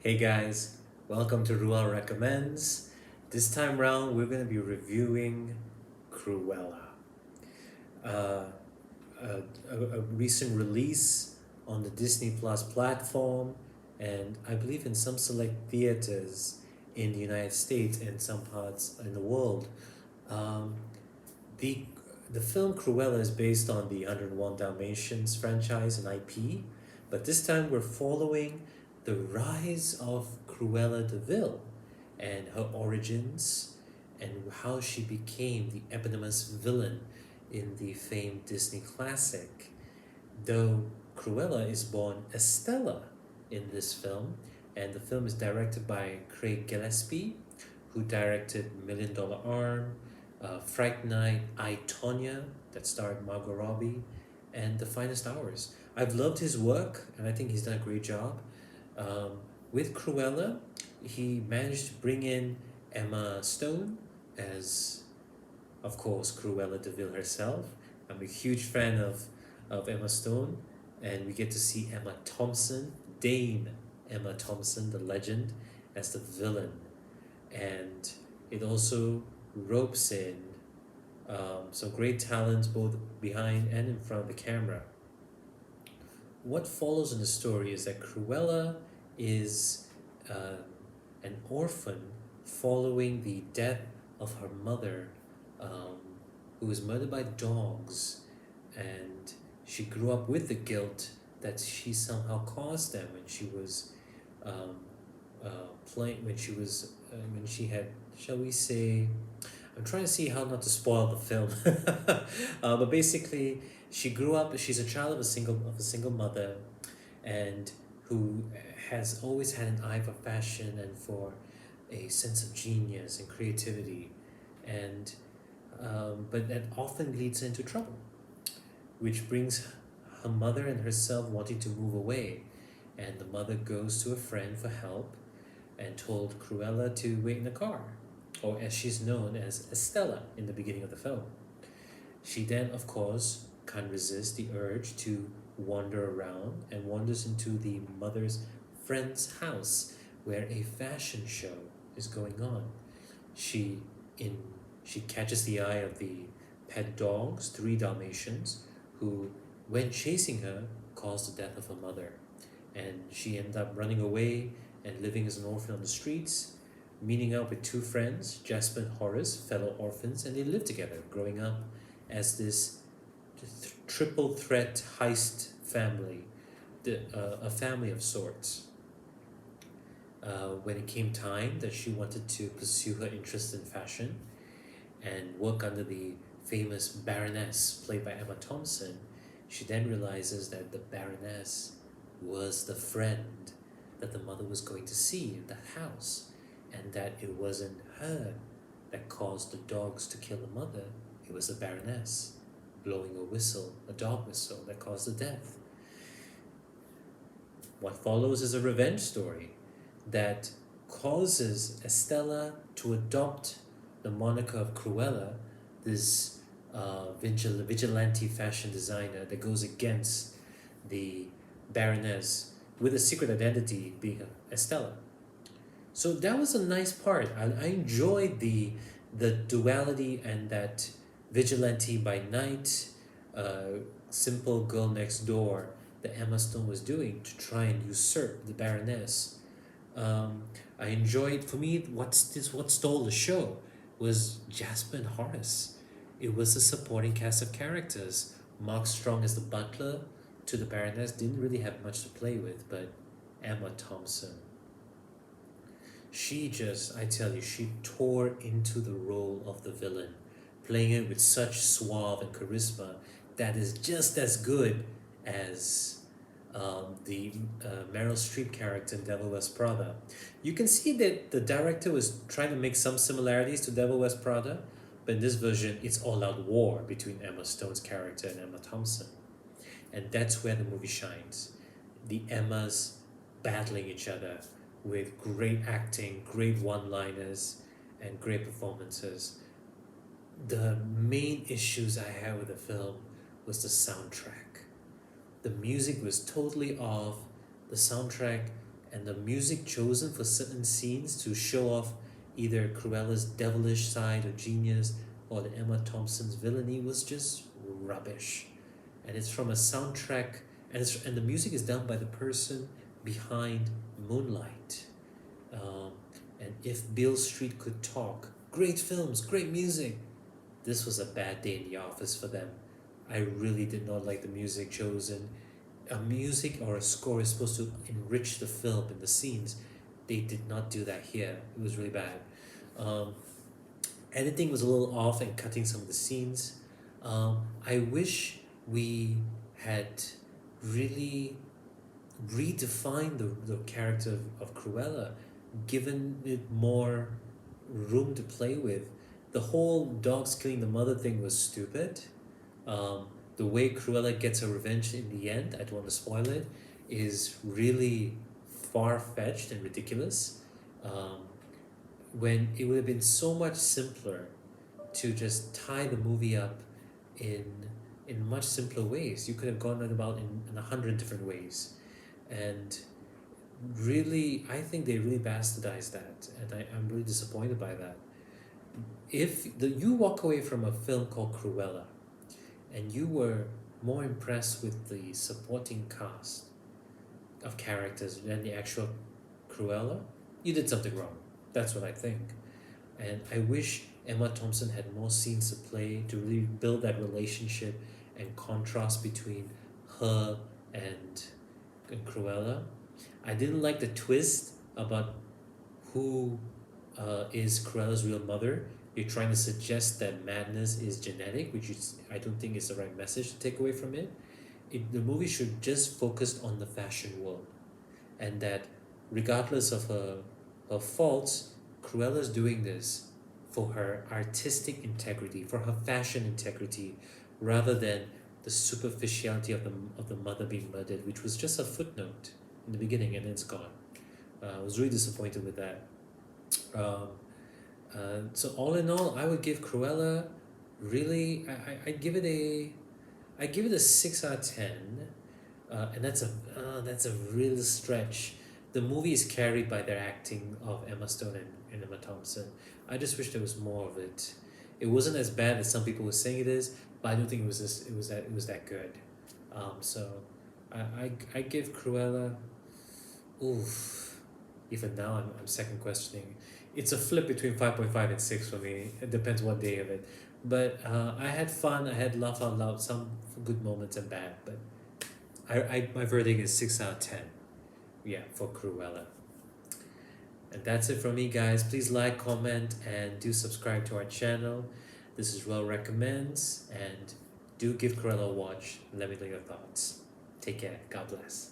Hey guys, welcome to Reuel Recommends. This time round, we're going to be reviewing Cruella, uh, a recent release on the Disney Plus platform, and I believe in some select theaters in the United States and some parts in the world. Um, the the film Cruella is based on the 101 Dalmatians franchise and IP, but this time we're following the rise of Cruella deVille and her origins and how she became the eponymous villain in the famed Disney classic. Though Cruella is born Estella in this film, and the film is directed by Craig Gillespie, who directed Million Dollar Arm, Fright Night, I, Tonya, that starred Margot Robbie, and The Finest Hours. I've loved his work, and I think he's done a great job. Um, with Cruella, he managed to bring in Emma Stone as, of course, Cruella deVille herself. I'm a huge fan of Emma Stone, and we get to see Emma Thompson, Dame Emma Thompson, the legend, as the villain. And it also ropes in some great talents both behind and in front of the camera. What follows in the story is that Cruella is uh, an orphan following the death of her mother, um, who was murdered by dogs, and she grew up with the guilt that she somehow caused them when she was um, playing when she had, shall we say, I'm trying to see how not to spoil the film. But basically, she grew up. She's a child of a single mother, and who has always had an eye for fashion and for a sense of genius and creativity, and but that often leads her into trouble, which brings her mother and herself wanting to move away, and the mother goes to a friend for help, and told Cruella to wait in the car, or as she's known as Estella in the beginning of the film. She then, of course, can't resist the urge to wander around and wanders into the mother's friend's house where a fashion show is going on. She in she catches the eye of the pet dogs, three Dalmatians, who, when chasing her, caused the death of her mother. And she ended up running away and living as an orphan on the streets, meeting up with two friends, Jasper and Horace, fellow orphans, and they lived together, growing up as this triple threat heist family, a family of sorts. When it came time that she wanted to pursue her interest in fashion and work under the famous Baroness, played by Emma Thompson, she then realizes that the Baroness was the friend that the mother was going to see in that house, and that it wasn't her that caused the dogs to kill the mother, it was the Baroness blowing a whistle, a dog whistle, that caused the death. What follows is a revenge story that causes Estella to adopt the moniker of Cruella, this vigilante fashion designer that goes against the Baroness with a secret identity being Estella. So that was a nice part. I enjoyed the duality and that vigilante by night, simple girl next door that Emma Stone was doing to try and usurp the Baroness. I enjoyed, for me, what stole the show was Jasper and Horace. It was a supporting cast of characters. Mark Strong as the butler to the Baroness didn't really have much to play with, but Emma Thompson, I tell you, she tore into the role of the villain, playing it with such suave and charisma that is just as good as the Meryl Streep character in Devil Wears Prada. You can see that the director was trying to make some similarities to Devil Wears Prada, but in this version, it's all out war between Emma Stone's character and Emma Thompson. And that's where the movie shines. The Emmas battling each other with great acting, great one-liners, and great performances. The main issues I had with the film was the soundtrack. The music was totally off. The soundtrack and the music chosen for certain scenes to show off either Cruella's devilish side or genius or the Emma Thompson's villainy was just rubbish. And it's from a soundtrack, and the music is done by the person behind Moonlight. Um, and if Beale Street Could Talk, great films, great music. This was a bad day in the office for them. I really did not like the music chosen. A music or a score is supposed to enrich the film and the scenes. They did not do that here. It was really bad. Um, Editing was a little off and cutting some of the scenes. I wish we had really redefined the character of Cruella, given it more room to play with. The whole dogs killing the mother thing was stupid. The way Cruella gets her revenge in the end, I don't want to spoil it, is really far-fetched and ridiculous. Um, when it would have been so much simpler to just tie the movie up in much simpler ways. You could have gone about in 100 different ways. And really, I think they really bastardized that. And I'm really disappointed by that. If you walk away from a film called Cruella and you were more impressed with the supporting cast of characters than the actual Cruella, you did something wrong. That's what I think. And I wish Emma Thompson had more scenes to play to really build that relationship and contrast between her and Cruella. I didn't like the twist about who is Cruella's real mother. You're trying to suggest that madness is genetic, which is, I don't think is the right message to take away from it. The movie should just focus on the fashion world, and that regardless of her faults, Cruella's doing this for her artistic integrity, for her fashion integrity, rather than the superficiality of the mother being murdered, which was just a footnote in the beginning and it's gone. I was really disappointed with that. So all in all, I would give Cruella really I'd give it a 6 out of 10, and that's a real stretch. The movie is carried by their acting of Emma Stone and Emma Thompson. I just wish there was more of it. It wasn't as bad as some people were saying it is, but I don't think it was that good. So I give Cruella. Oof. Even now, I'm second questioning. It's a flip between 5.5 and 6 for me. It depends what day of it. But I had fun. I had laugh out loud. Some good moments and bad. But my verdict is 6 out of 10. Yeah, for Cruella. And that's it from me, guys. Please like, comment, and do subscribe to our channel. This is Reuel Recommends. And do give Cruella a watch. Let me know your thoughts. Take care. God bless.